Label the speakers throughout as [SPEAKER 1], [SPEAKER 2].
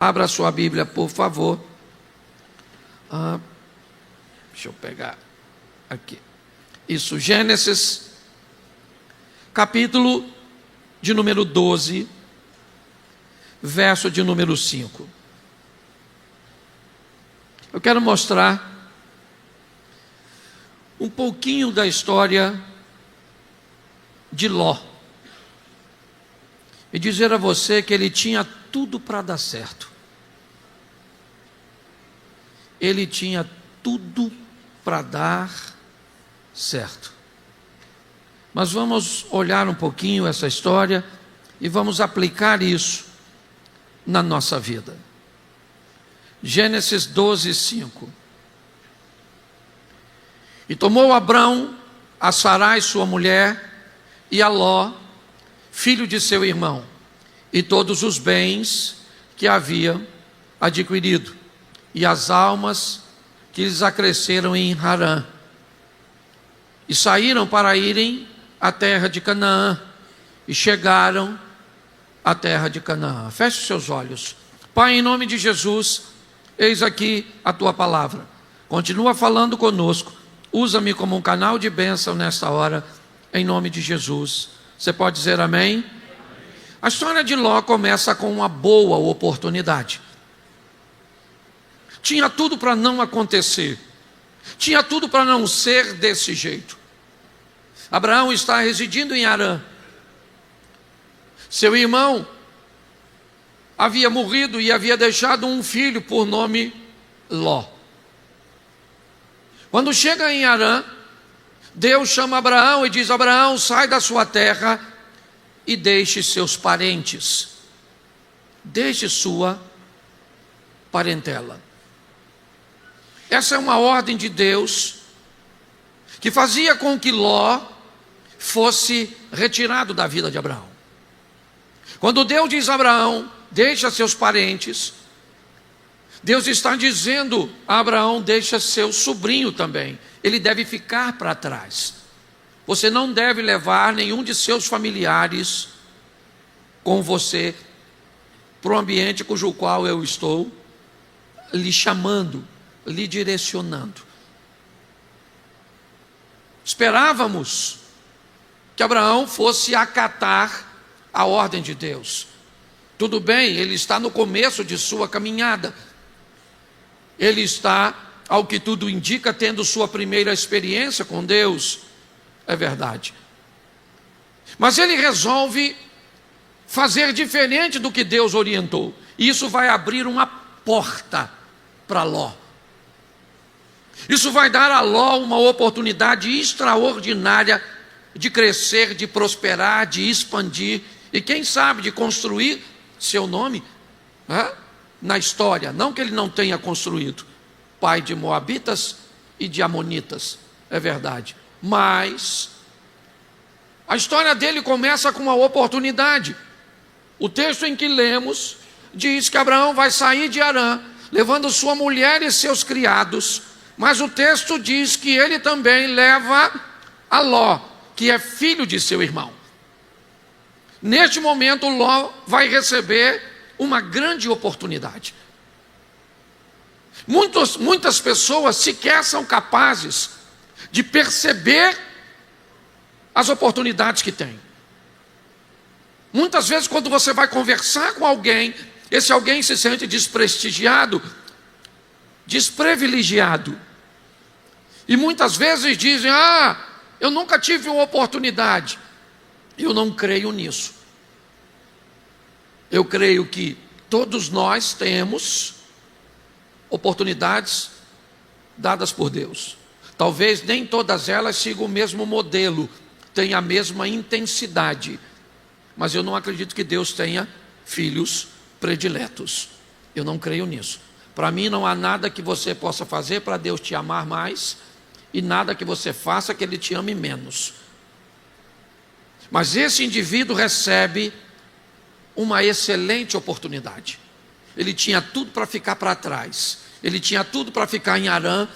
[SPEAKER 1] Abra sua Bíblia, por favor. Deixa eu pegar aqui. Isso, Gênesis, capítulo de número 12, verso de número 5. Eu quero mostrar um pouquinho da história de Ló. E dizer a você que ele tinha tudo para dar certo. Ele tinha tudo para dar certo. Mas vamos olhar um pouquinho essa história e vamos aplicar isso na nossa vida. Gênesis 12, 5. E tomou Abrão a Sarai sua mulher e a Ló, filho de seu irmão, e todos os bens que havia adquirido, e as almas que lhes acresceram em Harã. E saíram para irem à terra de Canaã, e chegaram à terra de Canaã. Feche os seus olhos. Pai, em nome de Jesus, eis aqui a tua palavra. Continua falando conosco. Usa-me como um canal de bênção nesta hora, em nome de Jesus. Você pode dizer amém? A história de Ló começa com uma boa oportunidade. Tinha tudo para não acontecer. Tinha tudo para não ser desse jeito. Abraão está residindo em Harã. Seu irmão havia morrido e havia deixado um filho por nome Ló. Quando chega em Harã, Deus chama Abraão e diz: Abraão, sai da sua terra e deixe seus parentes. Deixe sua parentela. Essa é uma ordem de Deus que fazia com que Ló fosse retirado da vida de Abraão. Quando Deus diz a Abraão, deixa seus parentes, Deus está dizendo a Abraão, deixa seu sobrinho também. Ele deve ficar para trás. Você não deve levar nenhum de seus familiares com você para o ambiente cujo qual eu estou lhe chamando, lhe direcionando. Esperávamos que Abraão fosse acatar a ordem de Deus. Tudo bem, ele está no começo de sua caminhada. Ele está, ao que tudo indica, tendo sua primeira experiência com Deus. É verdade. Mas ele resolve fazer diferente do que Deus orientou. E isso vai abrir uma porta para Ló. Isso vai dar a Ló uma oportunidade extraordinária de crescer, de prosperar, de expandir e quem sabe de construir seu nome na história. Não que ele não tenha construído, pai de Moabitas e de Amonitas, é verdade. Mas a história dele começa com uma oportunidade. O texto em que lemos diz que Abraão vai sair de Harã, levando sua mulher e seus criados. Mas o texto diz que ele também leva a Ló, que é filho de seu irmão. Neste momento, Ló vai receber uma grande oportunidade. Muitas pessoas sequer são capazes de perceber as oportunidades que têm. Muitas vezes, quando você vai conversar com alguém, esse alguém se sente desprestigiado, desprivilegiado. E muitas vezes dizem: eu nunca tive uma oportunidade. Eu não creio nisso. Eu creio que todos nós temos oportunidades dadas por Deus. Talvez nem todas elas sigam o mesmo modelo, tenham a mesma intensidade. Mas eu não acredito que Deus tenha filhos prediletos. Eu não creio nisso. Para mim não há nada que você possa fazer para Deus te amar mais e nada que você faça que Ele te ame menos. Mas esse indivíduo recebe uma excelente oportunidade. Ele tinha tudo para ficar para trás. Ele tinha tudo para ficar em Harã.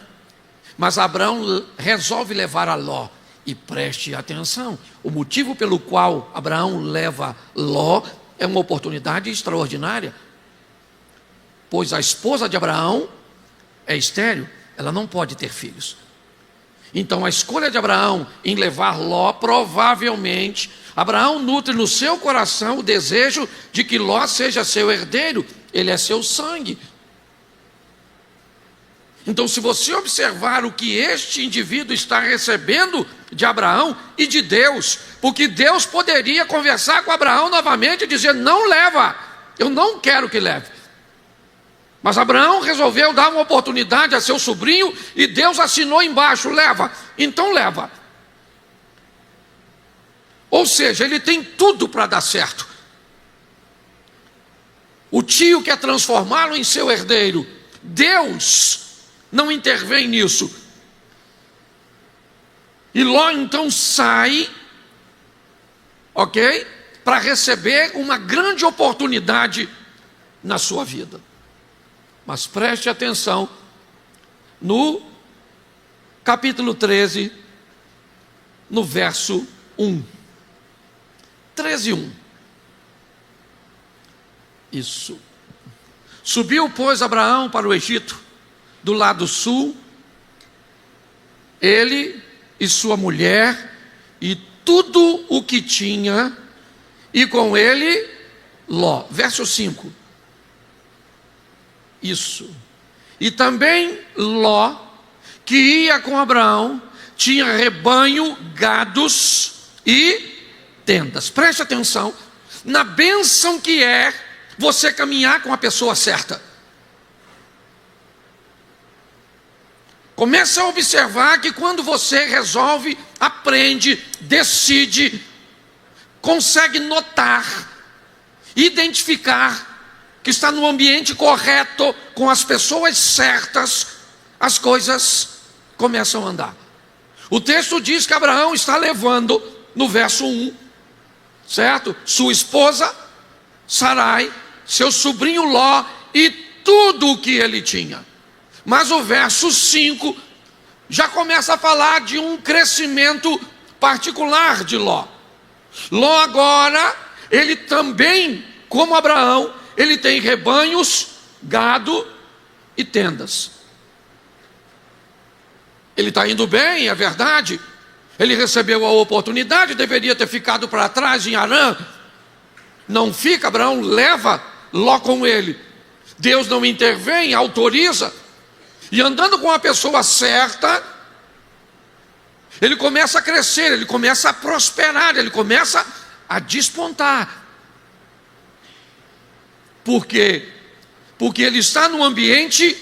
[SPEAKER 1] Mas Abraão resolve levar a Ló. E preste atenção, o motivo pelo qual Abraão leva Ló é uma oportunidade extraordinária. pois a esposa de Abraão é estéril, ela não pode ter filhos. Então a escolha de Abraão em levar Ló, provavelmente, Abraão nutre no seu coração o desejo de que Ló seja seu herdeiro, ele é seu sangue. Então, se você observar o que este indivíduo está recebendo de Abraão e de Deus, porque Deus poderia conversar com Abraão novamente e dizer: não leva, eu não quero que leve. Mas Abraão resolveu dar uma oportunidade a seu sobrinho e Deus assinou embaixo: leva, então leva. Ou seja, ele tem tudo para dar certo. O tio quer transformá-lo em seu herdeiro. Deus não intervém nisso. E Ló então sai, ok? Para receber uma grande oportunidade na sua vida. Mas preste atenção no capítulo 13, no verso 1. 13:1. Isso. Subiu, pois, Abraão para o Egito, do lado sul, ele e sua mulher, e tudo o que tinha, e com ele Ló. Verso 5. Isso. E também Ló, que ia com Abraão, tinha rebanho, gados e tendas. Preste atenção na bênção que é você caminhar com a pessoa certa. Comece a observar que quando você resolve, aprende, decide, consegue notar, identificar que está no ambiente correto, com as pessoas certas, as coisas começam a andar. O texto diz que Abraão está levando, no verso 1, certo? Sua esposa, Sarai, seu sobrinho Ló e tudo o que ele tinha. Mas o verso 5 já começa a falar de um crescimento particular de Ló. Ló agora, ele também, como Abraão, ele tem rebanhos, gado e tendas. Ele está indo bem, é verdade. Ele recebeu a oportunidade, deveria ter ficado para trás em Harã. Não fica, Abraão leva Ló com ele. Deus não intervém, autoriza. E andando com a pessoa certa, ele começa a crescer, ele começa a prosperar, ele começa a despontar. Por quê? Porque ele está no ambiente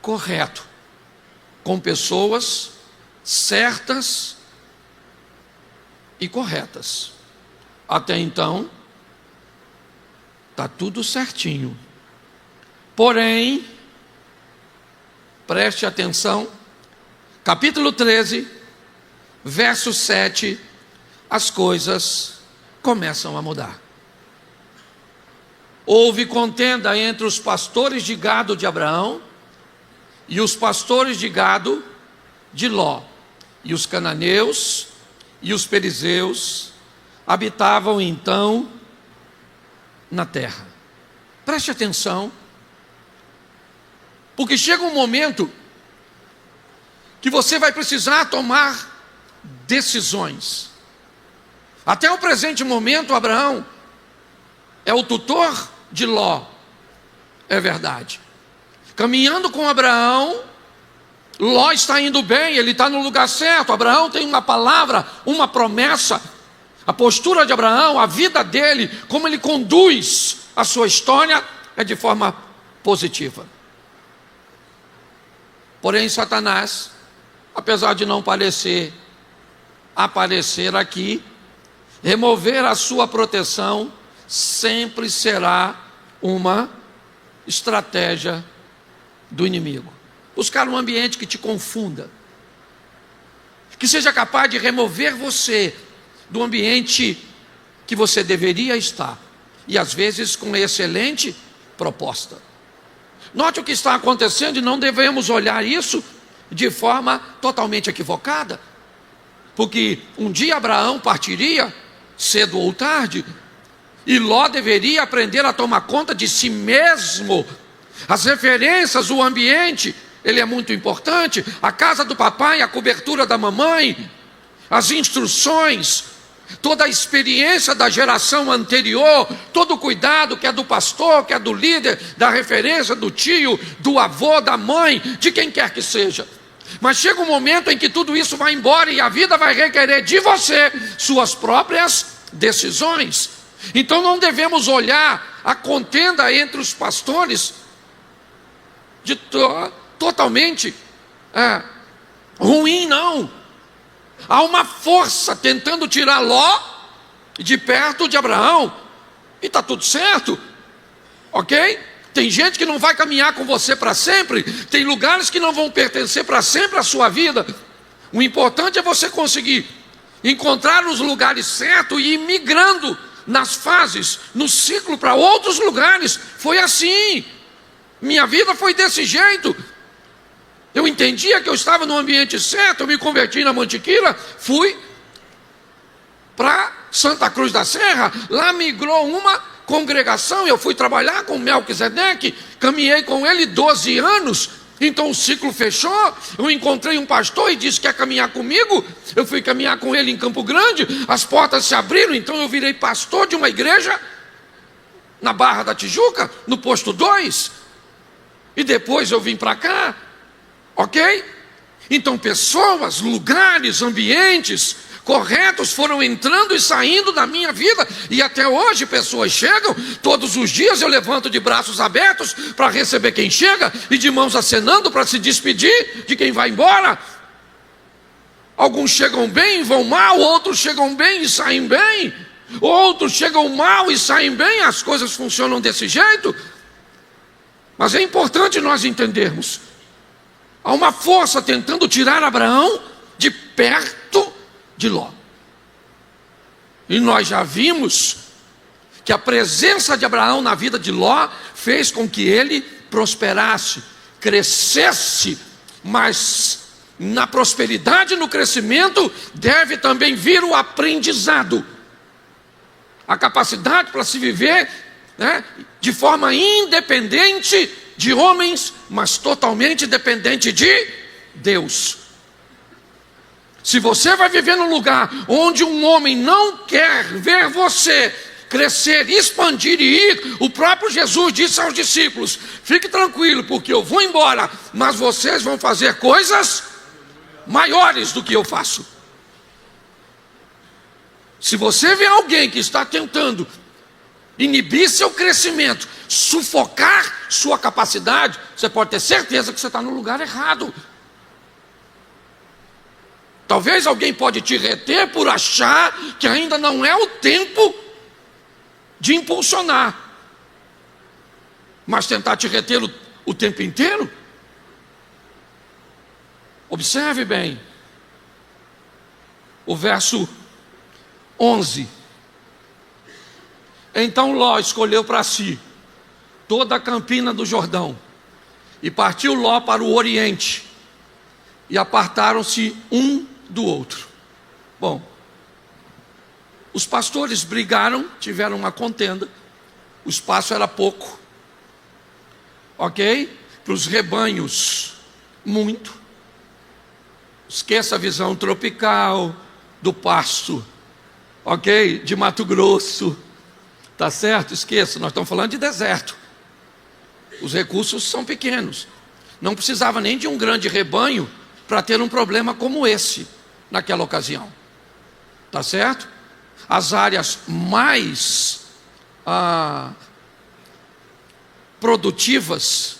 [SPEAKER 1] correto, com pessoas certas e corretas. Até então, está tudo certinho. Porém, preste atenção, capítulo 13, verso 7, as coisas começam a mudar. Houve contenda entre os pastores de gado de Abraão e os pastores de gado de Ló. E os cananeus e os perizeus habitavam então na terra. Preste atenção, porque chega um momento que você vai precisar tomar decisões. Até o presente momento, Abraão é o tutor de Ló, é verdade. Caminhando com Abraão, Ló está indo bem, ele está no lugar certo. Abraão tem uma palavra, uma promessa. A postura de Abraão, a vida dele, como ele conduz a sua história, é de forma positiva. Porém, Satanás, apesar de não aparecer aqui, remover a sua proteção sempre será uma estratégia do inimigo. Buscar um ambiente que te confunda, que seja capaz de remover você do ambiente que você deveria estar, e às vezes com excelente proposta. Note o que está acontecendo e não devemos olhar isso de forma totalmente equivocada, porque um dia Abraão partiria, cedo ou tarde, e Ló deveria aprender a tomar conta de si mesmo, As referências, o ambiente, ele é muito importante. A casa do papai, a cobertura da mamãe, as instruções, toda a experiência da geração anterior, todo o cuidado que é do pastor, que é do líder, da referência, do tio, do avô, da mãe, de quem quer que seja. Mas chega um momento em que tudo isso vai embora e a vida vai requerer de você suas próprias decisões. Então não devemos olhar a contenda entre os pastores totalmente ruim, não. Há uma força tentando tirar Ló de perto de Abraão, e está tudo certo, ok? Tem gente que não vai caminhar com você para sempre, tem lugares que não vão pertencer para sempre à sua vida. O importante é você conseguir encontrar os lugares certos e ir migrando nas fases, no ciclo para outros lugares. Foi assim, minha vida foi desse jeito. Eu entendia que eu estava no ambiente certo, eu me converti na Mantiqueira, fui para Santa Cruz da Serra, lá migrou uma congregação, eu fui trabalhar com Melquisedeque, caminhei com ele 12 anos, então o ciclo fechou, eu encontrei um pastor e disse que ia caminhar comigo, eu fui caminhar com ele em Campo Grande, as portas se abriram, então eu virei pastor de uma igreja na Barra da Tijuca, no posto 2, e depois eu vim para cá, ok? Então pessoas, lugares, ambientes corretos foram entrando e saindo da minha vida, e até hoje pessoas chegam, todos os dias eu levanto de braços abertos para receber quem chega, e de mãos acenando para se despedir de quem vai embora. Alguns chegam bem e vão mal, outros chegam bem e saem bem, outros chegam mal e saem bem, as coisas funcionam desse jeito. Mas é importante nós entendermos, há uma força tentando tirar Abraão de perto de Ló. E nós já vimos que a presença de Abraão na vida de Ló fez com que ele prosperasse, crescesse, mas na prosperidade e no crescimento deve também vir o aprendizado, a capacidade para se viver, de forma independente de homens, mas totalmente dependente de Deus. Se você vai viver num lugar onde um homem não quer ver você crescer, expandir e ir, o próprio Jesus disse aos discípulos: fique tranquilo, porque eu vou embora, mas vocês vão fazer coisas maiores do que eu faço. Se você vê alguém que está tentando inibir seu crescimento, sufocar sua capacidade, você pode ter certeza que você está no lugar errado. Talvez alguém pode te reter por achar que ainda não é o tempo de impulsionar, mas tentar te reter o tempo inteiro. Observe bem o verso 11. Então Ló escolheu para si toda a campina do Jordão, e partiu Ló para o oriente, e apartaram-se um do outro. Bom, os pastores brigaram, tiveram uma contenda, o espaço era pouco, ok? Para os rebanhos, muito. Esqueça a visão tropical do pasto, ok? De Mato Grosso, tá certo? Esqueça, nós estamos falando de deserto. Os recursos são pequenos, não precisava nem de um grande rebanho para ter um problema como esse naquela ocasião, tá certo? As áreas mais produtivas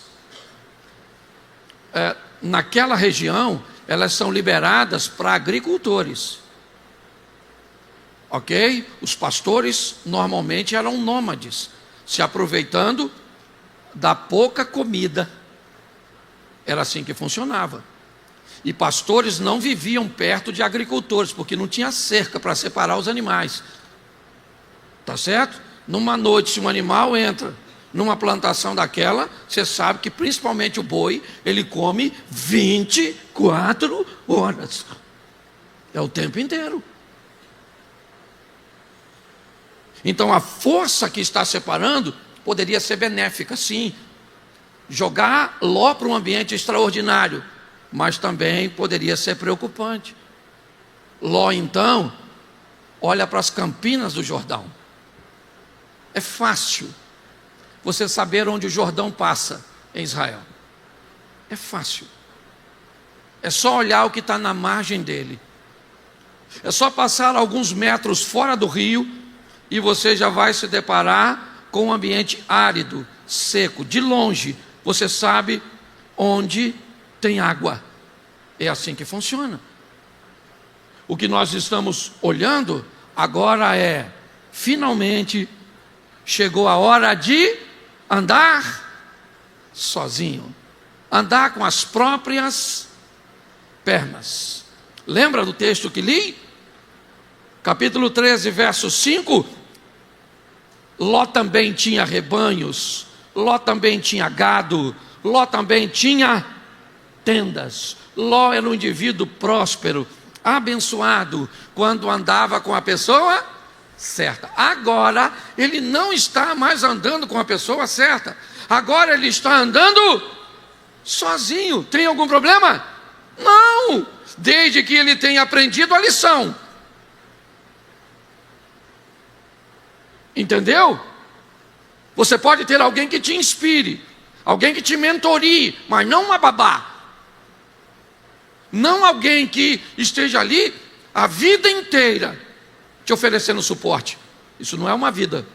[SPEAKER 1] naquela região, elas são liberadas para agricultores, ok? Os pastores normalmente eram nômades, se aproveitando da pouca comida. Era assim que funcionava. E pastores não viviam perto de agricultores, porque não tinha cerca para separar os animais, tá certo? Numa noite, se um animal entra numa plantação daquela, você sabe que principalmente o boi, ele come 24 horas, é o tempo inteiro. Então a força que está separando poderia ser benéfica, sim, jogar Ló para um ambiente extraordinário, mas também poderia ser preocupante. Ló, então, olha para as campinas do Jordão. É fácil você saber onde o Jordão passa em Israel. É fácil. É só olhar o que está na margem dele. É só passar alguns metros fora do rio e você já vai se deparar com um ambiente árido, seco. De longe, você sabe onde tem água. É assim que funciona. O que nós estamos olhando agora é, finalmente, chegou a hora de andar sozinho. Andar com as próprias pernas. Lembra do texto que li? Capítulo 13, verso 5. Ló também tinha rebanhos, Ló também tinha gado, Ló também tinha tendas. Ló era um indivíduo próspero, abençoado, quando andava com a pessoa certa. Agora, ele não está mais andando com a pessoa certa. Agora ele está andando sozinho. Tem algum problema? Não! Desde que ele tenha aprendido a lição. Entendeu? Você pode ter alguém que te inspire, alguém que te mentorie, mas não uma babá. Não alguém que esteja ali a vida inteira te oferecendo suporte. Isso não é uma vida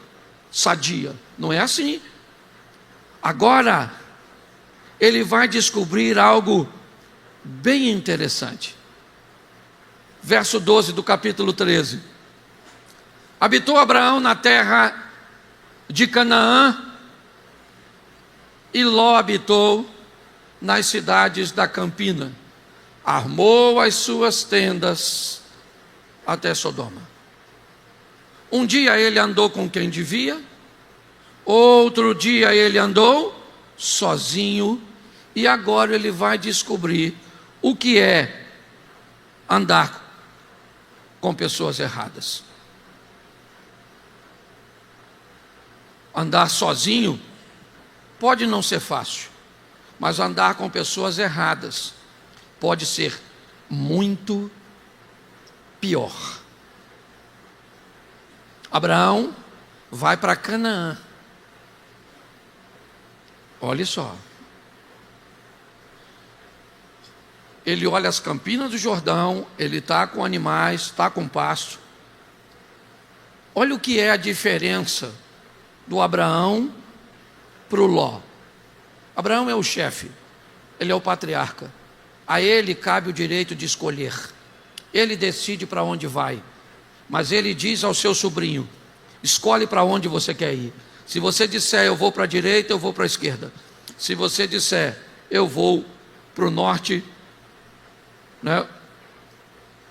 [SPEAKER 1] sadia, não é assim. Agora, ele vai descobrir algo bem interessante. Verso 12 do capítulo 13. Habitou Abraão na terra de Canaã, e Ló habitou nas cidades da campina. Armou as suas tendas até Sodoma. Um dia ele andou com quem devia, outro dia ele andou sozinho, e agora ele vai descobrir o que é andar com pessoas erradas. Andar sozinho pode não ser fácil, mas andar com pessoas erradas pode ser muito pior. Abraão vai para Canaã. Olha só. Ele olha as campinas do Jordão, ele está com animais, está com pasto. Olha o que é a diferença do Abraão para o Ló. Abraão é o chefe, ele é o patriarca. A ele cabe o direito de escolher. Ele decide para onde vai. Mas ele diz ao seu sobrinho: escolhe para onde você quer ir. Se você disser eu vou para a direita, eu vou para a esquerda. Se você disser eu vou para o norte, né,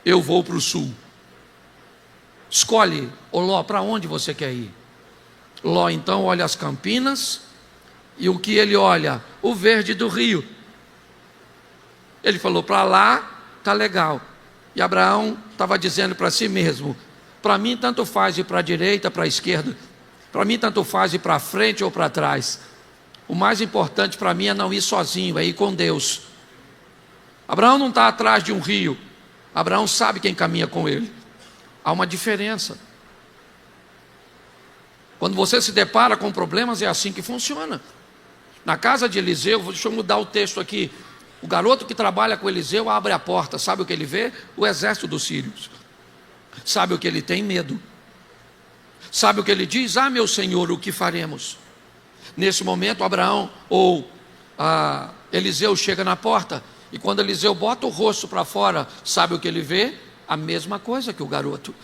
[SPEAKER 1] eu vou para o sul. Escolhe, ô Ló, para onde você quer ir. Ló então olha as campinas, e o que ele olha? O verde do rio. Ele falou: para lá está legal. E Abraão estava dizendo para si mesmo: para mim tanto faz ir para a direita, para a esquerda. Para mim tanto faz ir para frente ou para trás. O mais importante para mim é não ir sozinho, é ir com Deus. Abraão não está atrás de um rio. Abraão sabe quem caminha com ele. Há uma diferença. Quando você se depara com problemas, é assim que funciona. Na casa de Eliseu, deixa eu mudar o texto aqui. O garoto que trabalha com Eliseu abre a porta. Sabe o que ele vê? O exército dos sírios. Sabe o que ele tem? Medo. Sabe o que ele diz? Ah, meu senhor, o que faremos? Nesse momento, Abraão ou Eliseu chega na porta. E quando Eliseu bota o rosto para fora, sabe o que ele vê? A mesma coisa que o garoto.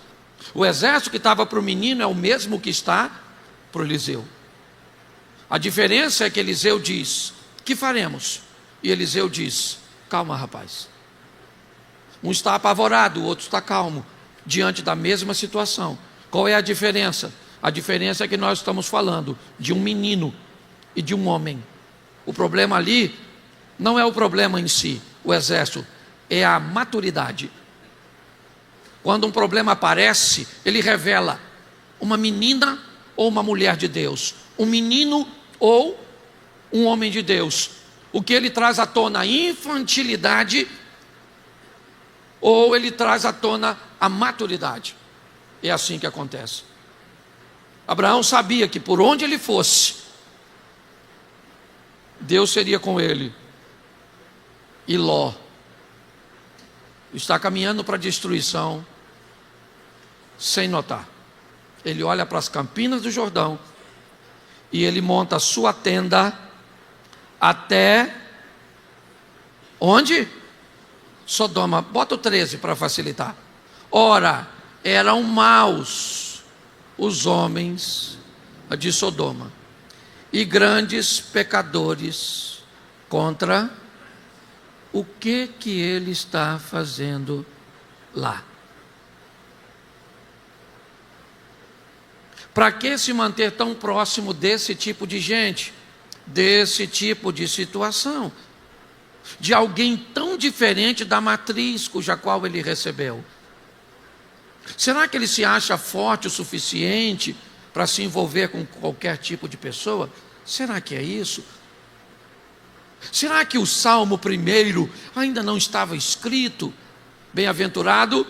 [SPEAKER 1] O exército que estava para o menino é o mesmo que está para o Eliseu. A diferença é que Eliseu diz: que faremos? E Eliseu diz: calma, rapaz. Um está apavorado, o outro está calmo, diante da mesma situação. Qual é a diferença? A diferença é que nós estamos falando de um menino e de um homem. O problema ali não é o problema em si, o exército, é a maturidade. Quando um problema aparece, ele revela uma menina ou uma mulher de Deus, um menino ou um homem de Deus, o que ele traz à tona? A infantilidade, ou ele traz à tona a maturidade? É assim que acontece. Abraão sabia que por onde ele fosse, Deus seria com ele. E Ló está caminhando para a destruição sem notar. Ele olha para as campinas do Jordão e ele monta a sua tenda até onde? Sodoma. Bota o 13 para facilitar. Ora, eram maus os homens de Sodoma e grandes pecadores contra o que ele está fazendo lá. Para que se manter tão próximo desse tipo de gente, desse tipo de situação, de alguém tão diferente da matriz cuja qual ele recebeu? Será que ele se acha forte o suficiente para se envolver com qualquer tipo de pessoa? Será que é isso? Será que o Salmo 1 ainda não estava escrito? Bem-aventurado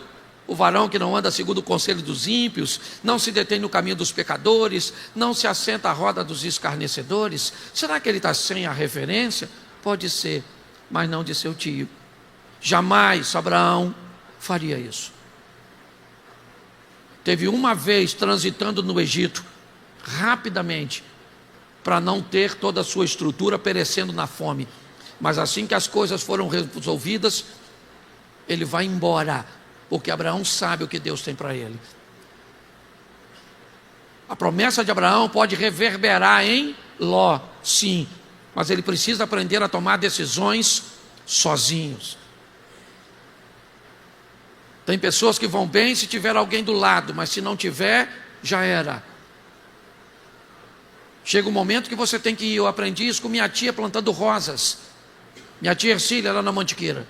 [SPEAKER 1] o varão que não anda segundo o conselho dos ímpios, não se detém no caminho dos pecadores, não se assenta à roda dos escarnecedores. Será que ele está sem a referência? Pode ser, mas não de seu tio. Jamais Abraão faria isso. Teve uma vez transitando no Egito, rapidamente, para não ter toda a sua estrutura perecendo na fome. Mas assim que as coisas foram resolvidas, ele vai embora, porque Abraão sabe o que Deus tem para ele. A promessa de Abraão pode reverberar em Ló, sim, mas ele precisa aprender a tomar decisões sozinhos. Tem pessoas que vão bem se tiver alguém do lado, mas se não tiver, já era. Chega um momento que você tem que ir. Eu aprendi isso com minha tia plantando rosas. Minha tia Ercília, lá na Mantiqueira.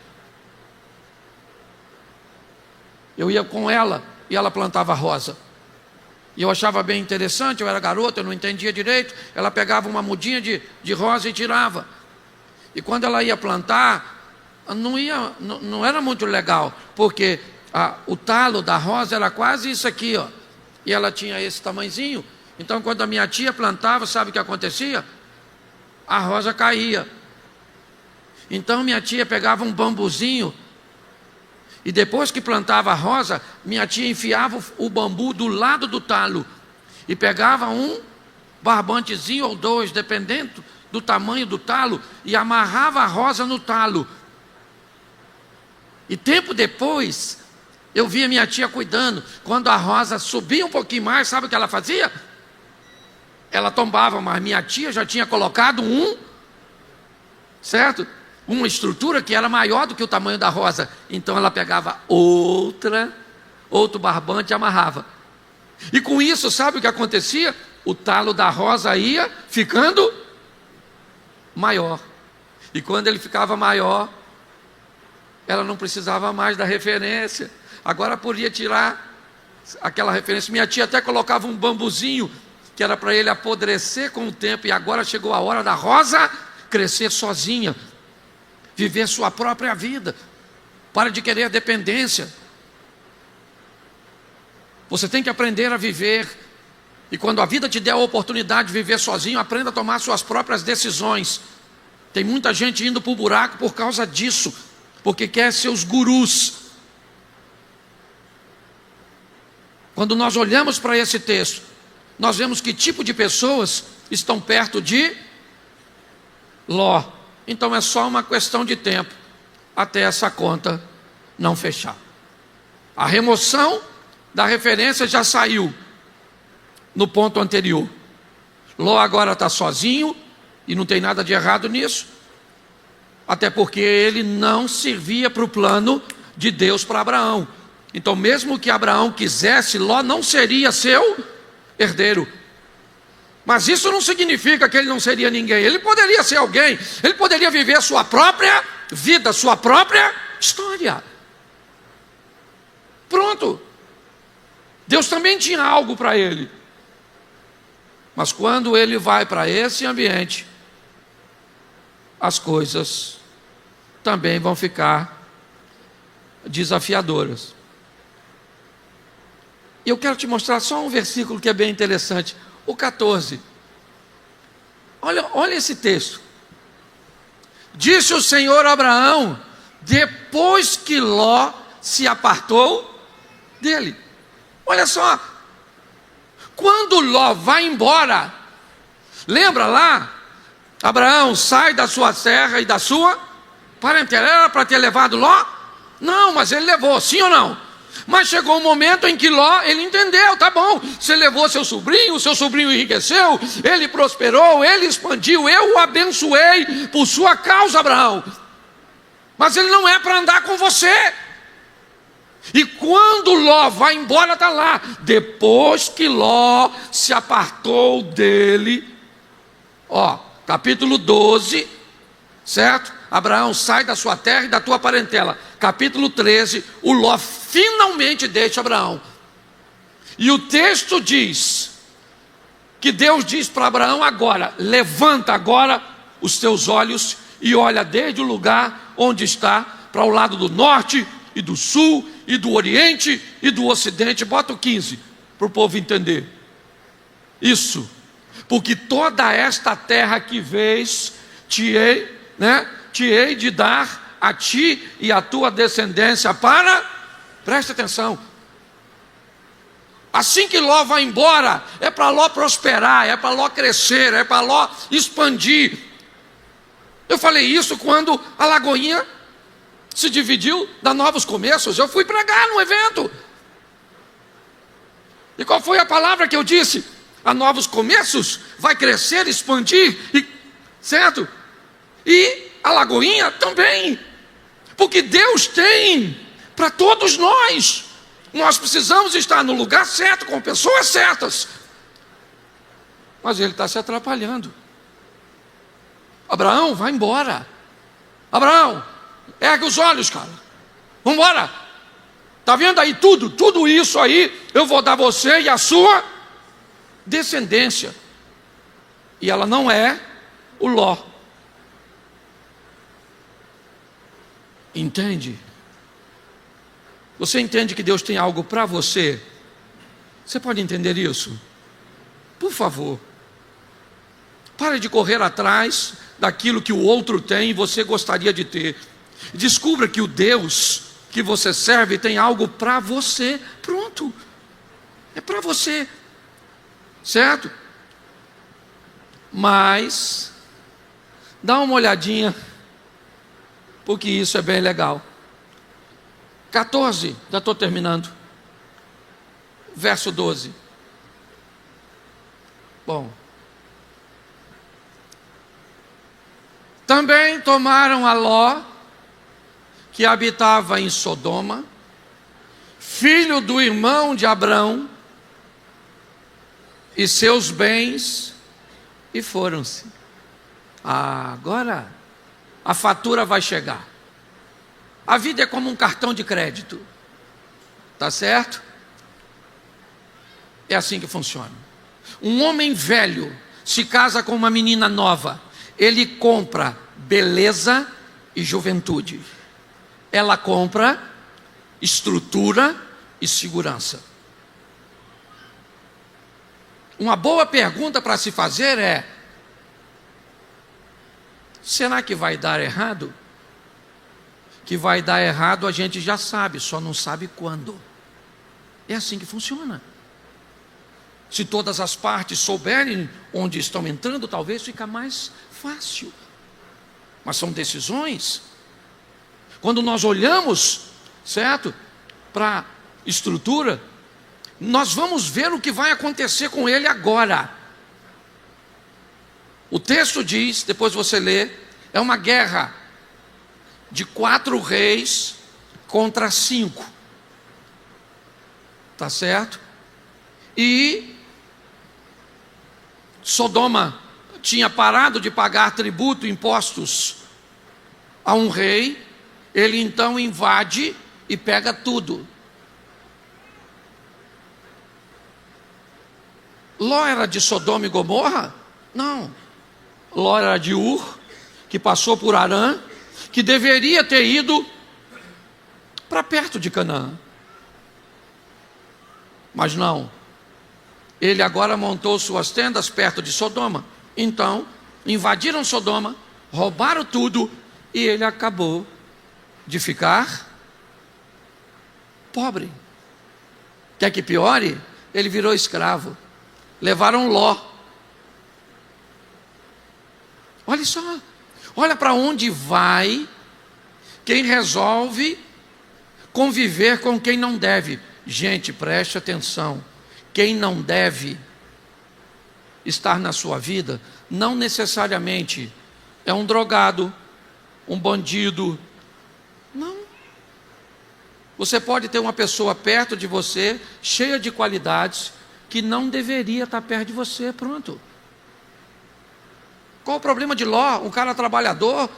[SPEAKER 1] Eu ia com ela e ela plantava rosa. E eu achava bem interessante, eu era garoto, eu não entendia direito. Ela pegava uma mudinha de rosa e tirava. E quando ela ia plantar, não era muito legal, porque o talo da rosa era quase isso aqui, ó. E ela tinha esse tamanhozinho. Então quando a minha tia plantava, sabe o que acontecia? A rosa caía. Então minha tia pegava um bambuzinho, e depois que plantava a rosa, minha tia enfiava o bambu do lado do talo, e pegava um barbantezinho ou dois, dependendo do tamanho do talo, e amarrava a rosa no talo. E tempo depois, eu via minha tia cuidando. Quando a rosa subia um pouquinho mais, sabe o que ela fazia? Ela tombava, mas minha tia já tinha colocado certo? Uma estrutura que era maior do que o tamanho da rosa. Então ela pegava outro barbante e amarrava. E com isso, sabe o que acontecia? O talo da rosa ia ficando maior. E quando ele ficava maior, ela não precisava mais da referência. Agora podia tirar aquela referência. Minha tia até colocava um bambuzinho, que era para ele apodrecer com o tempo. E agora chegou a hora da rosa crescer sozinha, viver sua própria vida. Para de querer dependência. Você tem que aprender a viver. E quando a vida te der a oportunidade de viver sozinho, aprenda a tomar suas próprias decisões. Tem muita gente indo para o buraco por causa disso, porque quer seus gurus. Quando nós olhamos para esse texto, nós vemos que tipo de pessoas estão perto de Ló. Então é só uma questão de tempo até essa conta não fechar. A remoção da referência já saiu no ponto anterior. Ló agora está sozinho, e não tem nada de errado nisso, até porque ele não servia para o plano de Deus para Abraão. Então mesmo que Abraão quisesse, Ló não seria seu herdeiro. Mas isso não significa que ele não seria ninguém. Ele poderia ser alguém, ele poderia viver a sua própria vida, sua própria história. Pronto. Deus também tinha algo para ele. Mas quando ele vai para esse ambiente, as coisas também vão ficar desafiadoras. E eu quero te mostrar só um versículo que é bem interessante, o 14. Olha esse texto. Disse o Senhor a Abraão, depois que Ló se apartou dele. Olha só, quando Ló vai embora, lembra lá? Abraão sai da sua terra e da sua parentela. Era para ter levado Ló? Não, mas ele levou, sim ou não? Mas chegou um momento em que Ló, ele entendeu, tá bom, você levou seu sobrinho enriqueceu, ele prosperou, ele expandiu, eu o abençoei por sua causa, Abraão. Mas ele não é para andar com você. E quando Ló vai embora, está lá, depois que Ló se apartou dele, capítulo 12, certo? Abraão sai da sua terra e da tua parentela. Capítulo 13, o Ló finalmente deixa Abraão. E o texto diz que Deus diz para Abraão agora, levanta agora os teus olhos e olha desde o lugar onde está, para o lado do norte e do sul e do oriente e do ocidente. Bota o 15 para o povo entender. Isso, porque toda esta terra que vês, te hei de dar a ti e a tua descendência para, presta atenção, assim que Ló vai embora, é para Ló prosperar, é para Ló crescer, é para Ló expandir. Eu falei isso quando a Lagoinha se dividiu da Novos Começos. Eu fui pregar no evento. E qual foi a palavra que eu disse? A Novos Começos vai crescer, expandir, certo? E a Lagoinha também, porque Deus tem para todos nós. Nós precisamos estar no lugar certo, com pessoas certas. Mas ele está se atrapalhando. Abraão, vai embora. Abraão, ergue os olhos, cara. Vamos embora. Está vendo aí tudo isso aí, eu vou dar você e a sua descendência. E ela não é o Ló. Entende? Você entende que Deus tem algo para você? Você pode entender isso? Por favor, pare de correr atrás daquilo que o outro tem e você gostaria de ter. Descubra que o Deus que você serve tem algo para você. Pronto, é para você, certo? Mas dá uma olhadinha, porque isso é bem legal. 14, já estou terminando. Verso 12. Bom. Também tomaram a Ló, que habitava em Sodoma, filho do irmão de Abrão, e seus bens, e foram-se. Agora a fatura vai chegar. A vida é como um cartão de crédito, tá certo? É assim que funciona. Um homem velho se casa com uma menina nova, ele compra beleza e juventude, ela compra estrutura e segurança. Uma boa pergunta para se fazer é: será que vai dar errado? Que vai dar errado a gente já sabe, só não sabe quando. É assim que funciona. Se todas as partes souberem onde estão entrando, talvez fica mais fácil. Mas são decisões. Quando nós olhamos, certo, para a estrutura, nós vamos ver o que vai acontecer com ele agora. O texto diz, depois você lê, é uma guerra de 4 reis contra 5. Tá certo? E Sodoma tinha parado de pagar tributo, impostos a um rei. Ele então invade e pega tudo. Ló era de Sodoma e Gomorra? Não. Ló era de Ur, que passou por Harã, que deveria ter ido para perto de Canaã. Mas não. Ele agora montou suas tendas perto de Sodoma. Então, invadiram Sodoma, roubaram tudo, e ele acabou de ficar pobre. Quer que piore? Ele virou escravo. Levaram Ló. Olha só, olha para onde vai quem resolve conviver com quem não deve. Gente, preste atenção. Quem não deve estar na sua vida, não necessariamente é um drogado, um bandido. Não. Você pode ter uma pessoa perto de você, cheia de qualidades, que não deveria estar perto de você. Pronto. Qual o problema de Ló? Um cara trabalhador.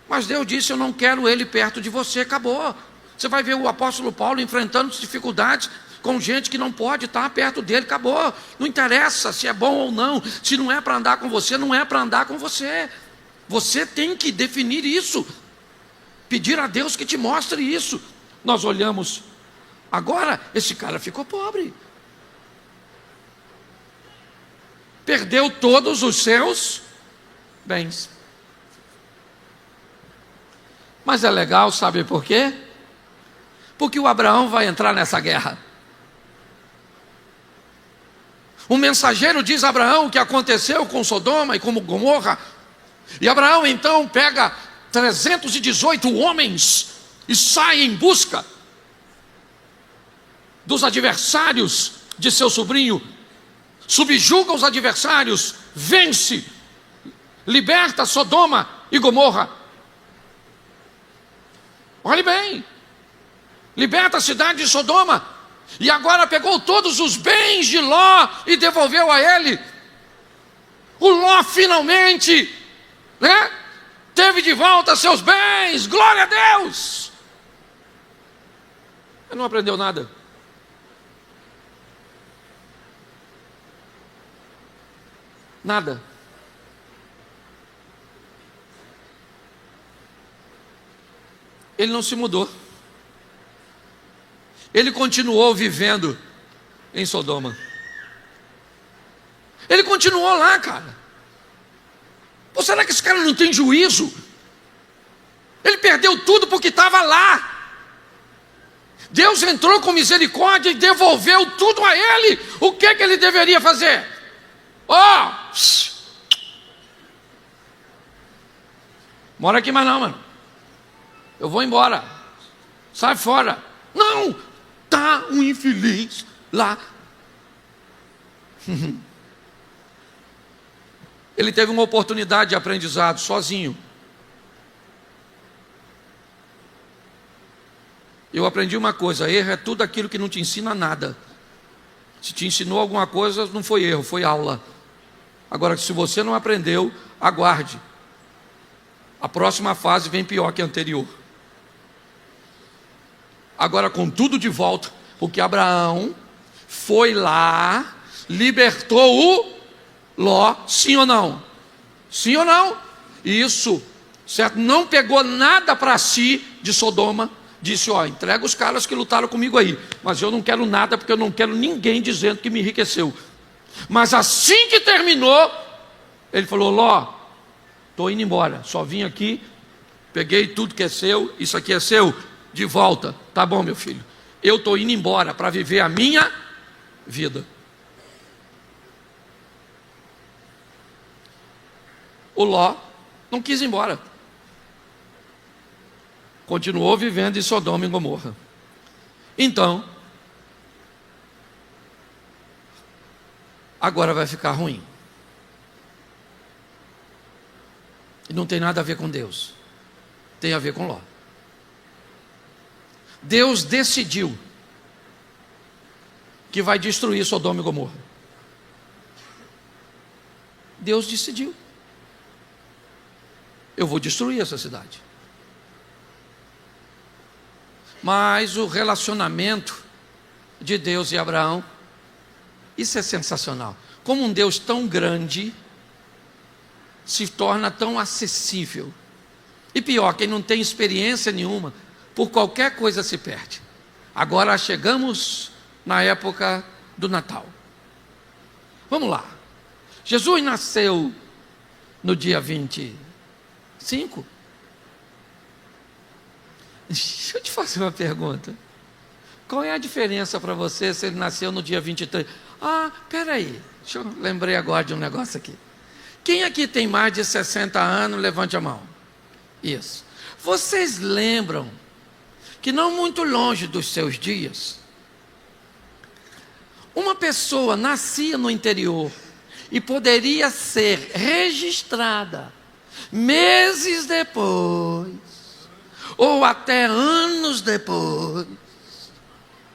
[SPEAKER 1] Mas Deus disse: eu não quero ele perto de você. Acabou. Você vai ver o apóstolo Paulo enfrentando dificuldades com gente que não pode estar perto dele. Acabou. Não interessa se é bom ou não. Se não é para andar com você, não é para andar com você. Você tem que definir isso. Pedir a Deus que te mostre isso. Nós olhamos. Agora, esse cara ficou pobre. Perdeu todos os seus bens. Mas é legal, sabe por quê? Porque o Abraão vai entrar nessa guerra. O mensageiro diz a Abraão o que aconteceu com Sodoma e com Gomorra. E Abraão então pega 318 homens e sai em busca dos adversários de seu sobrinho. Subjuga os adversários, vence, liberta Sodoma e Gomorra. Olhe bem, liberta a cidade de Sodoma, e agora pegou todos os bens de Ló e devolveu a ele. O Ló finalmente, teve de volta seus bens, glória a Deus. Ele não aprendeu nada. Nada. Ele não se mudou. Ele continuou vivendo em Sodoma. Ele continuou lá, cara. Pô, será que esse cara não tem juízo? Ele perdeu tudo porque estava lá. Deus entrou com misericórdia e devolveu tudo a ele. O que ele deveria fazer? Mora aqui mais não, mano. Eu vou embora. Sai fora. Não, tá um infeliz lá. Ele teve uma oportunidade de aprendizado sozinho. Eu aprendi uma coisa: erro é tudo aquilo que não te ensina nada. Se te ensinou alguma coisa, não foi erro, foi aula. Agora, se você não aprendeu, aguarde. A próxima fase vem pior que a anterior. Agora, com tudo de volta, porque Abraão foi lá, libertou o Ló, sim ou não? Sim ou não? Isso, certo? Não pegou nada para si de Sodoma. Disse: entrega os caras que lutaram comigo aí, mas eu não quero nada, porque eu não quero ninguém dizendo que me enriqueceu. Mas assim que terminou, ele falou: Ló, estou indo embora, só vim aqui, peguei tudo que é seu, isso aqui é seu, de volta. Tá bom, meu filho, eu estou indo embora para viver a minha vida. O Ló não quis ir embora. Continuou vivendo em Sodoma e Gomorra. Então, agora vai ficar ruim. E não tem nada a ver com Deus. Tem a ver com Ló. Deus decidiu que vai destruir Sodoma e Gomorra. Deus decidiu: eu vou destruir essa cidade. Mas o relacionamento de Deus e Abraão, isso é sensacional. Como um Deus tão grande, se torna tão acessível. E pior, quem não tem experiência nenhuma, por qualquer coisa se perde. Agora chegamos na época do Natal. Vamos lá. Jesus nasceu no dia 25. Deixa eu te fazer uma pergunta. Qual é a diferença para você se ele nasceu no dia 23? Peraí. Lembrei agora de um negócio aqui. Quem aqui tem mais de 60 anos, levante a mão. Isso. Vocês lembram que não muito longe dos seus dias, uma pessoa nascia no interior e poderia ser registrada meses depois, ou até anos depois.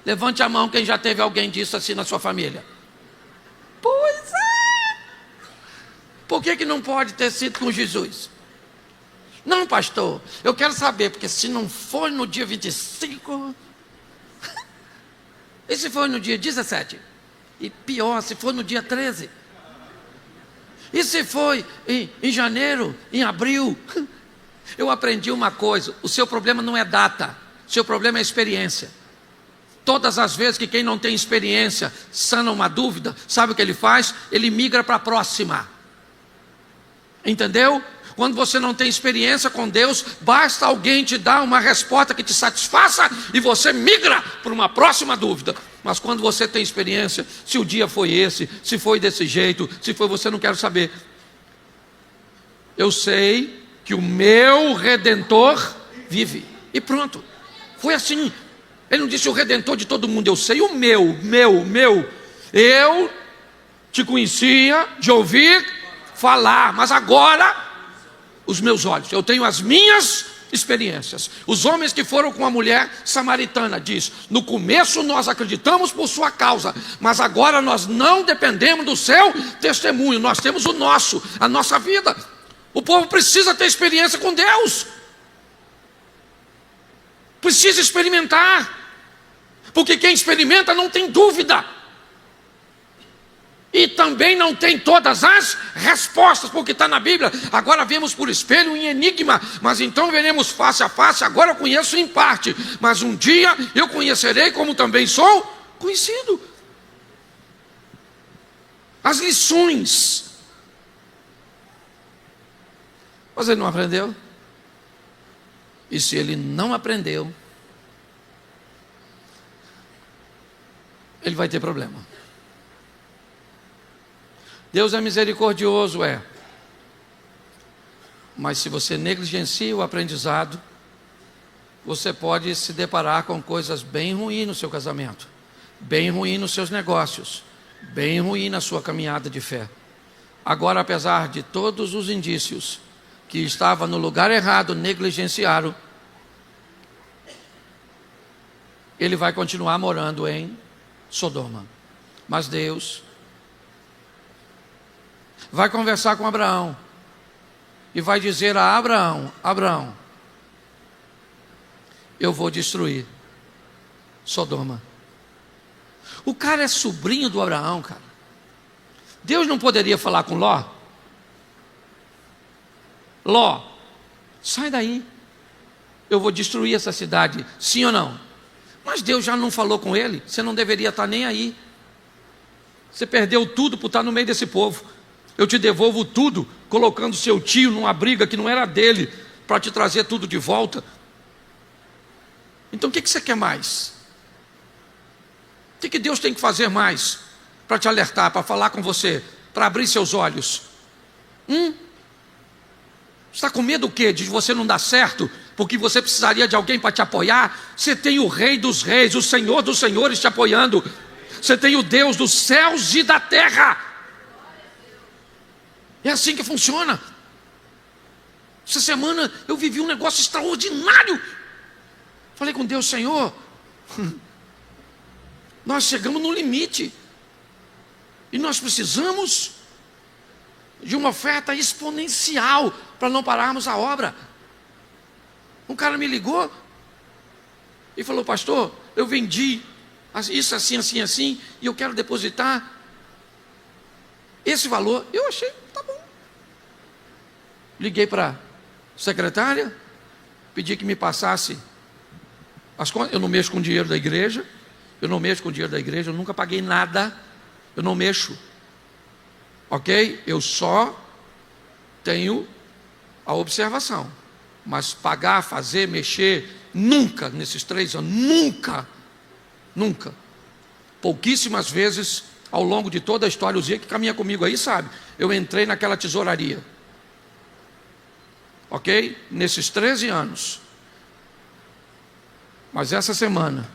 [SPEAKER 1] Levante a mão quem já teve alguém disso assim na sua família. Pois é. Por que não pode ter sido com Jesus? Não, pastor, eu quero saber, porque se não for no dia 25, e se for no dia 17? E pior, se for no dia 13? E se foi em janeiro, em abril? Eu aprendi uma coisa: o seu problema não é data, o seu problema é experiência. Todas as vezes que quem não tem experiência sana uma dúvida, sabe o que ele faz? Ele migra para a próxima. Entendeu? Quando você não tem experiência com Deus, basta alguém te dar uma resposta que te satisfaça e você migra para uma próxima dúvida. Mas quando você tem experiência, se o dia foi esse, se foi desse jeito, se foi você, não quero saber. Eu sei que o meu Redentor vive. E pronto. Foi assim. Ele não disse o Redentor de todo mundo. Eu sei o meu. Eu te conhecia de ouvir falar, mas agora os meus olhos, eu tenho as minhas experiências. Os homens que foram com a mulher samaritana, diz: no começo nós acreditamos por sua causa, mas agora nós não dependemos do seu testemunho, nós temos o nosso, a nossa vida. O povo precisa ter experiência com Deus, precisa experimentar, porque quem experimenta não tem dúvida, e também não tem todas as respostas, porque está na Bíblia. Agora vemos por espelho em enigma, mas então veremos face a face. Agora eu conheço em parte, mas um dia eu conhecerei como também sou conhecido. As lições. Mas ele não aprendeu. E se ele não aprendeu, ele vai ter problema. Deus é misericordioso, mas se você negligencia o aprendizado, você pode se deparar com coisas bem ruins no seu casamento, bem ruins nos seus negócios, bem ruim na sua caminhada de fé. Agora, apesar de todos os indícios que estava no lugar errado, negligenciaram, ele vai continuar morando em Sodoma. Mas Deus vai conversar com Abraão e vai dizer a Abraão: Abraão, eu vou destruir Sodoma. O cara é sobrinho do Abraão, cara. Deus não poderia falar com Ló? Ló, sai daí, eu vou destruir essa cidade, sim ou não? Mas Deus já não falou com ele. Você não deveria estar nem aí. Você perdeu tudo por estar no meio desse povo. Eu te devolvo tudo, colocando seu tio numa briga que não era dele, para te trazer tudo de volta. Então o que você quer mais? O que Deus tem que fazer mais para te alertar, para falar com você, para abrir seus olhos? Está com medo o quê? De você não dar certo? Porque você precisaria de alguém para te apoiar? Você tem o Rei dos Reis, o Senhor dos Senhores te apoiando. Você tem o Deus dos céus e da terra. É assim que funciona. Essa semana eu vivi um negócio extraordinário. Falei com Deus: Senhor, nós chegamos no limite e nós precisamos de uma oferta exponencial para não pararmos a obra. Um cara me ligou e falou: pastor, eu vendi isso assim, assim, assim, e eu quero depositar esse valor. Eu achei, tá bom. Liguei para a secretária, pedi que me passasse as contas. Eu não mexo com dinheiro da igreja, eu nunca paguei nada, eu não mexo, ok? Eu só tenho a observação, mas pagar, fazer, mexer, nunca, nesses 3 anos, nunca. Pouquíssimas vezes, ao longo de toda a história, o Zé que caminha comigo aí sabe, eu entrei naquela tesouraria, ok? Nesses 13 anos. Mas essa semana,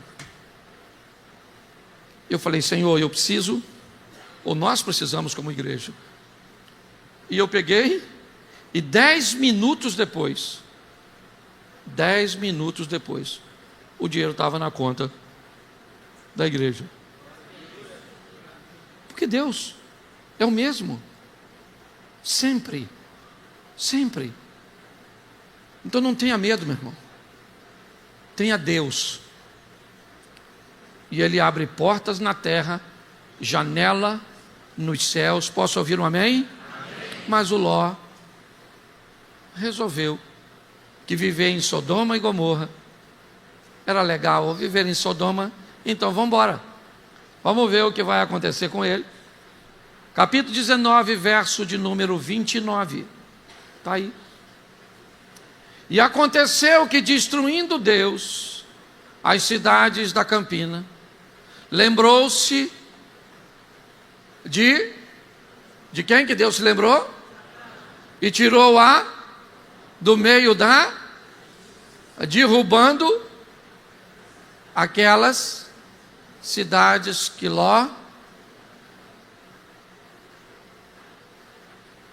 [SPEAKER 1] eu falei, Senhor, eu preciso, ou nós precisamos como igreja. E eu peguei, e 10 minutos depois, o dinheiro estava na conta da igreja. Porque Deus é o mesmo, sempre. Então não tenha medo, meu irmão, tenha Deus, e Ele abre portas na terra, janela nos céus. Posso ouvir um amém? Mas o Ló resolveu que viver em Sodoma e Gomorra era legal. Viver em Sodoma, então vamos embora, vamos ver o que vai acontecer com ele. Capítulo 19, verso de número 29, está aí. E aconteceu que, destruindo Deus as cidades da campina, lembrou-se de quem que Deus se lembrou? E tirou-a do meio da, derrubando aquelas cidades que Ló.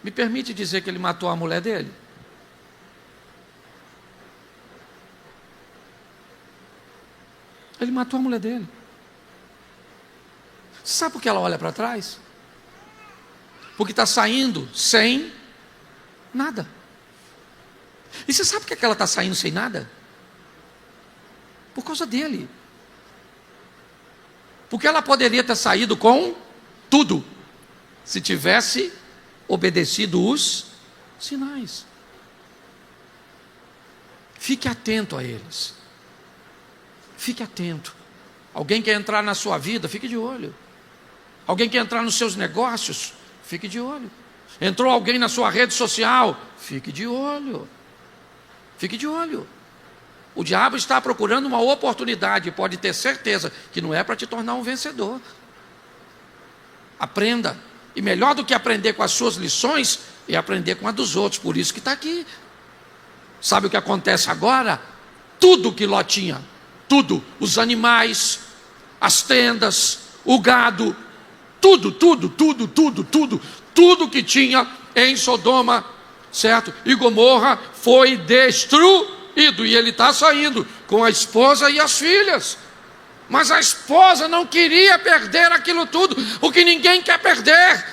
[SPEAKER 1] Me permite dizer que ele matou a mulher dele? Ele matou a mulher dele. Sabe por que ela olha para trás? Porque está saindo sem nada. E você sabe por que ela está saindo sem nada? Por causa dele. Porque ela poderia ter saído com tudo, se tivesse obedecido os sinais. Fique atento a eles. Fique atento. Alguém quer entrar na sua vida, fique de olho. Alguém quer entrar nos seus negócios, fique de olho. Entrou alguém na sua rede social, fique de olho. Fique de olho. O diabo está procurando uma oportunidade, pode ter certeza que não é para te tornar um vencedor. Aprenda. E melhor do que aprender com as suas lições, é aprender com a dos outros. Por isso que está aqui. Sabe o que acontece agora? Tudo que Ló tinha, tudo, os animais, as tendas, o gado, tudo que tinha em Sodoma, certo? E Gomorra foi destruído, e ele está saindo com a esposa e as filhas. Mas a esposa não queria perder aquilo tudo, o que ninguém quer perder.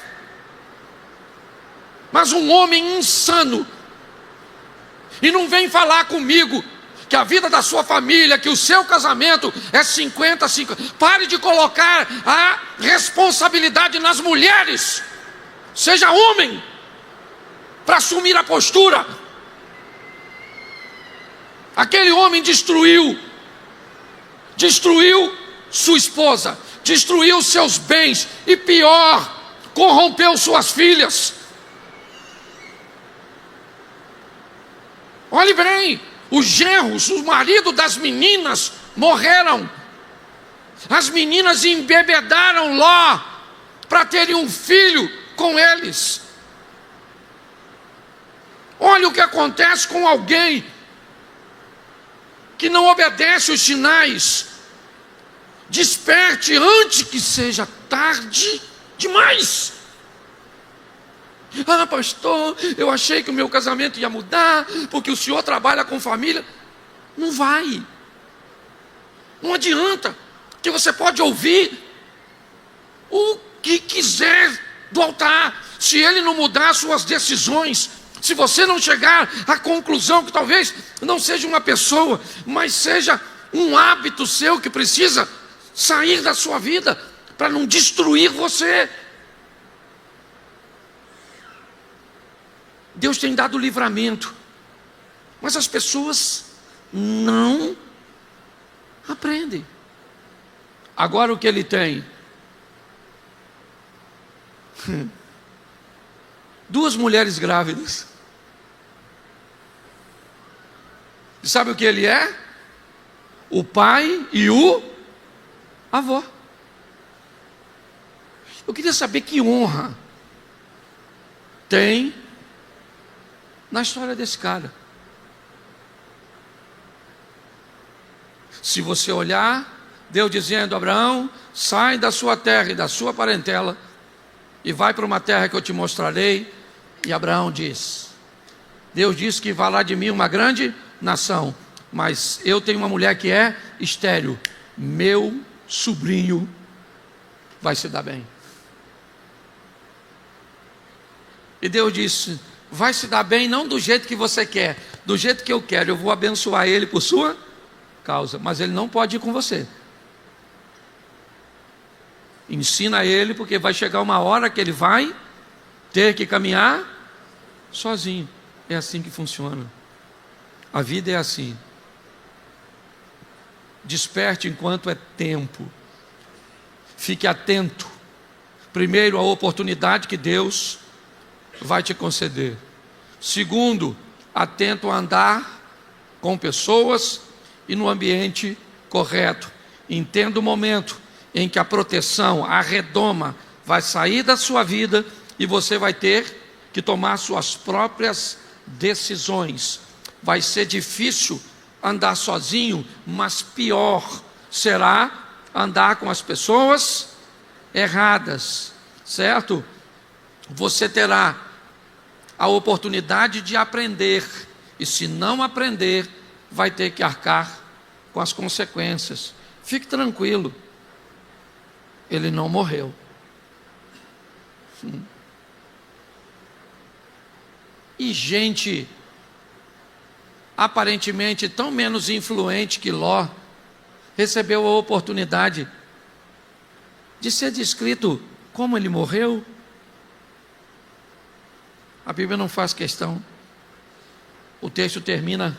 [SPEAKER 1] Mas um homem insano, e não vem falar comigo que a vida da sua família, que o seu casamento é 50-50. Pare de colocar a responsabilidade nas mulheres. Seja homem para assumir a postura. Aquele homem destruiu sua esposa, destruiu seus bens, e pior, corrompeu suas filhas. Olhe bem, os genros, o marido das meninas morreram. As meninas embebedaram Ló para terem um filho com eles. Olha o que acontece com alguém que não obedece os sinais. Desperte antes que seja tarde demais. Ah, pastor, eu achei que o meu casamento ia mudar, porque o senhor trabalha com família. Não vai. Não adianta, que você pode ouvir o que quiser do altar. Se ele não mudar suas decisões, se você não chegar à conclusão que talvez não seja uma pessoa, mas seja um hábito seu que precisa sair da sua vida para não destruir você. Deus tem dado livramento, mas as pessoas não aprendem. Agora o que ele tem? 2 mulheres grávidas. E sabe o que ele é? O pai e o avô. Eu queria saber que honra tem na história desse cara. Se você olhar, Deus dizendo: Abraão, sai da sua terra e da sua parentela e vai para uma terra que eu te mostrarei. E Abraão diz: Deus disse que vai lá de mim uma grande nação, mas eu tenho uma mulher que é estéril, meu sobrinho vai se dar bem. E Deus disse: vai se dar bem não do jeito que você quer, do jeito que eu quero, eu vou abençoar ele por sua causa, mas ele não pode ir com você. Ensina ele, porque vai chegar uma hora que ele vai ter que caminhar sozinho. É assim que funciona. A vida é assim. Desperte enquanto é tempo. Fique atento. Primeiro, a oportunidade que Deus vai te conceder. Segundo, atento a andar com pessoas e no ambiente correto. Entenda o momento em que a proteção, a redoma, vai sair da sua vida e você vai ter que tomar suas próprias decisões. Vai ser difícil andar sozinho, mas pior será andar com as pessoas erradas, certo? Você terá a oportunidade de aprender, e se não aprender, vai ter que arcar com as consequências. Fique tranquilo, ele não morreu. E gente aparentemente tão menos influente que Ló recebeu a oportunidade de ser descrito como ele morreu. A Bíblia não faz questão. O texto termina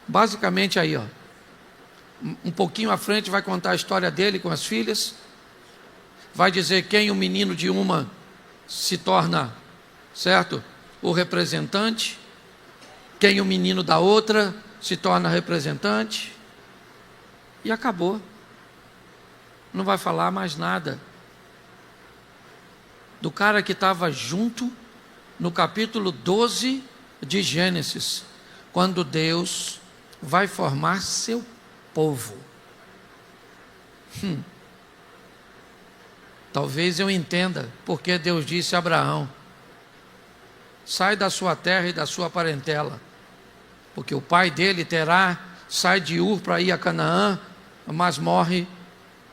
[SPEAKER 1] basicamente aí, ó. Um pouquinho à frente vai contar a história dele com as filhas. Vai dizer quem o menino de uma se torna, certo? O representante. Quem o menino da outra se torna representante. E acabou. Não vai falar mais nada do cara que estava junto no capítulo 12 de Gênesis, quando Deus vai formar seu povo. Talvez eu entenda porque Deus disse a Abraão: sai da sua terra e da sua parentela, porque o pai dele sai de Ur para ir a Canaã, mas morre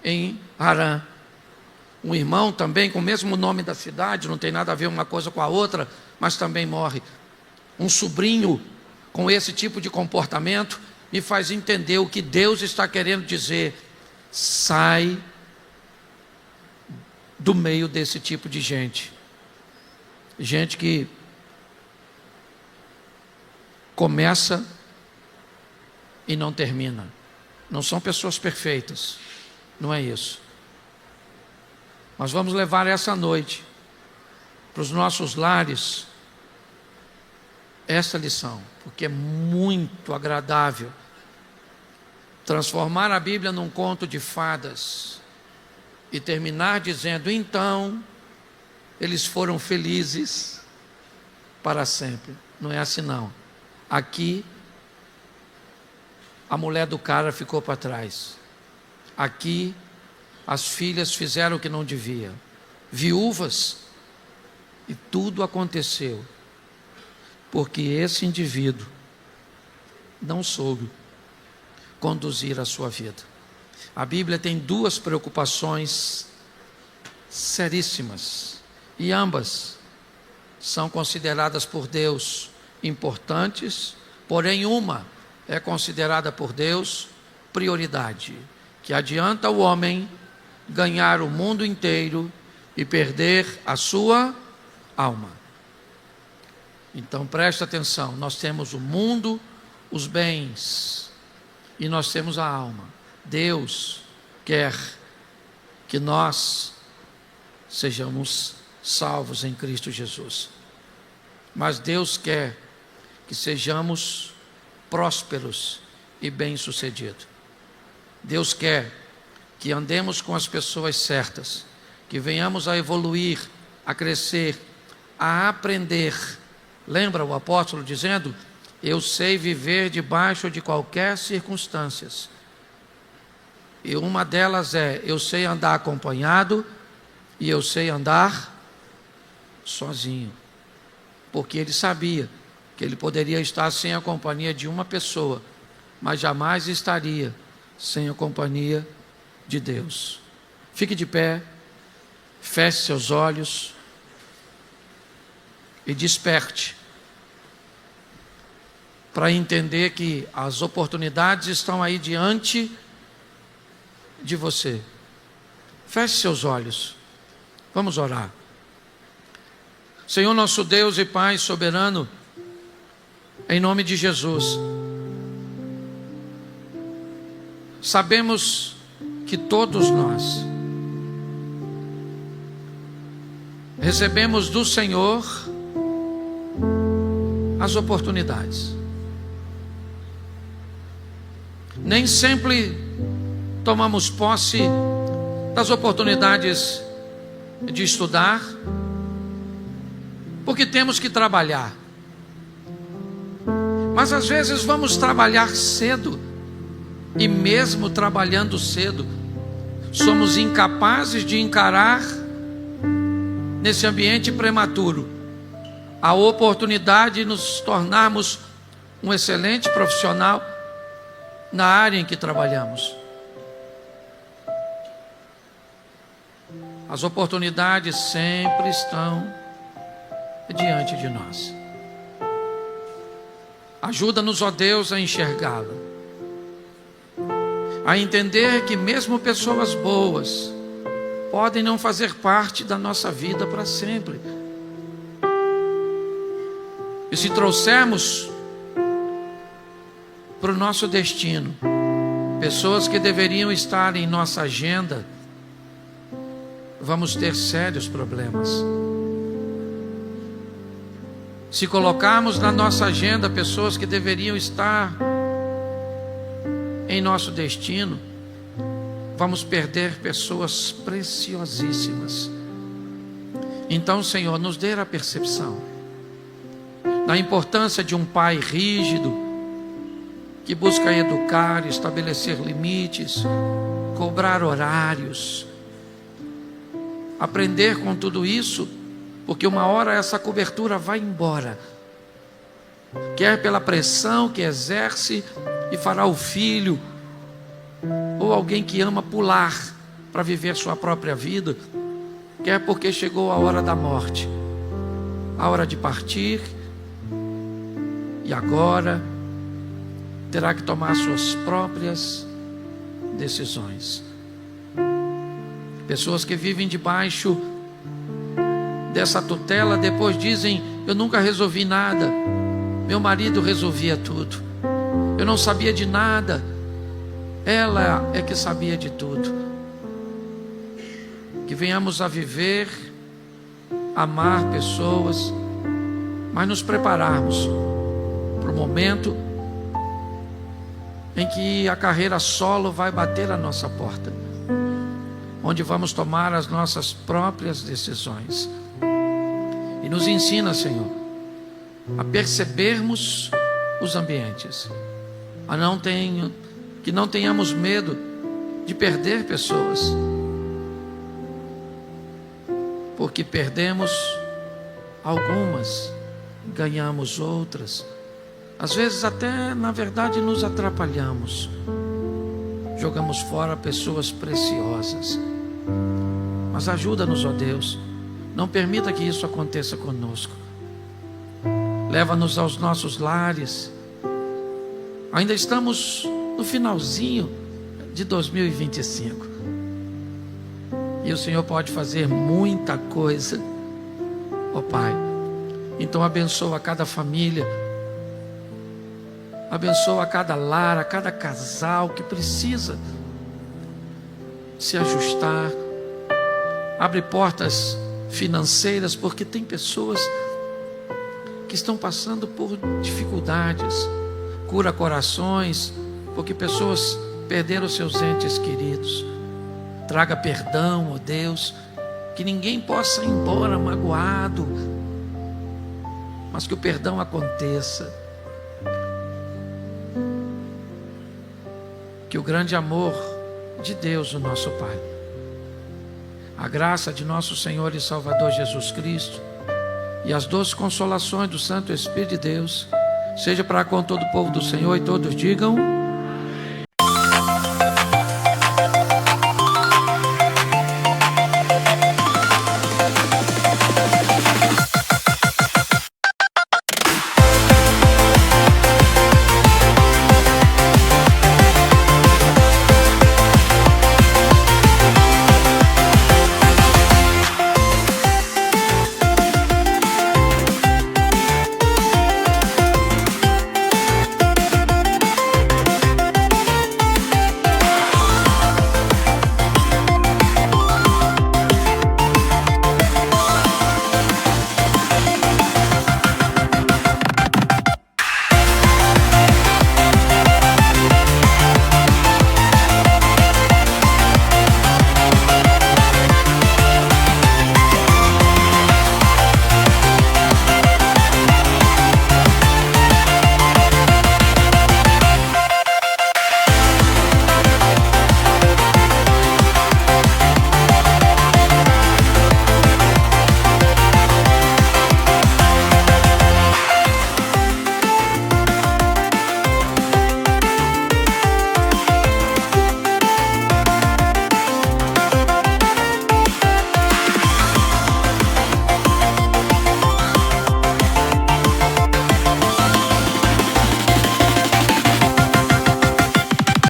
[SPEAKER 1] em Harã. Um irmão também com o mesmo nome da cidade, não tem nada a ver uma coisa com a outra, mas também morre. Um sobrinho com esse tipo de comportamento me faz entender o que Deus está querendo dizer: sai do meio desse tipo de gente. Gente que começa e não termina. Não são pessoas perfeitas, não é isso. Nós vamos levar essa noite para os nossos lares essa lição, porque é muito agradável transformar a Bíblia num conto de fadas e terminar dizendo: então eles foram felizes para sempre. Não é assim não. Aqui a mulher do cara ficou para trás. Aqui as filhas fizeram o que não devia, viúvas, e tudo aconteceu porque esse indivíduo não soube conduzir a sua vida. A Bíblia tem 2 preocupações seríssimas, e ambas são consideradas por Deus importantes, porém uma é considerada por Deus prioridade: que adianta o homem ganhar o mundo inteiro e perder a sua alma. Então presta atenção, nós temos o mundo, os bens, e nós temos a alma. Deus quer que nós sejamos salvos em Cristo Jesus. Mas Deus quer que sejamos prósperos e bem-sucedidos. Deus quer que andemos com as pessoas certas, que venhamos a evoluir, a crescer, a aprender. Lembra o apóstolo dizendo: eu sei viver debaixo de qualquer circunstâncias. E uma delas é: eu sei andar acompanhado e eu sei andar sozinho. Porque ele sabia que ele poderia estar sem a companhia de uma pessoa, mas jamais estaria sem a companhia de Deus. Fique de pé, feche seus olhos e desperte para entender que as oportunidades estão aí diante de você. Feche seus olhos, vamos orar. Senhor nosso Deus e Pai soberano, em nome de Jesus, sabemos que todos nós recebemos do Senhor as oportunidades. Nem sempre tomamos posse das oportunidades de estudar, porque temos que trabalhar. Mas às vezes vamos trabalhar cedo, e mesmo trabalhando cedo, somos incapazes de encarar, nesse ambiente prematuro, a oportunidade de nos tornarmos um excelente profissional na área em que trabalhamos. As oportunidades sempre estão diante de nós. Ajuda-nos, ó Deus, a enxergá-la, a entender que mesmo pessoas boas podem não fazer parte da nossa vida para sempre. E se trouxermos para o nosso destino pessoas que deveriam estar em nossa agenda, vamos ter sérios problemas. Se colocarmos na nossa agenda pessoas que deveriam estar em nosso destino, vamos perder pessoas preciosíssimas. Então, Senhor, nos dê a percepção da importância de um pai rígido, que busca educar, estabelecer limites, cobrar horários, aprender com tudo isso, porque uma hora essa cobertura vai embora, quer pela pressão que exerce e fará o filho, ou alguém que ama pular para viver sua própria vida, quer porque chegou a hora da morte, a hora de partir, e agora terá que tomar suas próprias decisões. Pessoas que vivem debaixo dessa tutela depois dizem: eu nunca resolvi nada, meu marido resolvia tudo, eu não sabia de nada, ela é que sabia de tudo. Que venhamos a viver, amar pessoas, mas nos prepararmos para o momento em que a carreira solo vai bater a nossa porta, onde vamos tomar as nossas próprias decisões. E nos ensina, Senhor, a percebermos os ambientes, que não tenhamos medo de perder pessoas, porque perdemos algumas, ganhamos outras. Às vezes até, na verdade, nos atrapalhamos, jogamos fora pessoas preciosas. Mas ajuda-nos, ó Deus, não permita que isso aconteça conosco. Leva-nos aos nossos lares. Ainda estamos no finalzinho de 2025, e o Senhor pode fazer muita coisa, ó Pai. Então abençoa cada família, abençoa cada lar, a cada casal que precisa se ajustar. Abre portas financeiras, porque tem pessoas que estão passando por dificuldades. Cura corações, porque pessoas perderam seus entes queridos. Traga perdão, ó Deus, que ninguém possa ir embora magoado, mas que o perdão aconteça. Que o grande amor de Deus, o nosso Pai, a graça de nosso Senhor e Salvador Jesus Cristo e as doces consolações do Santo Espírito de Deus seja para com todo o povo do Senhor, e todos digam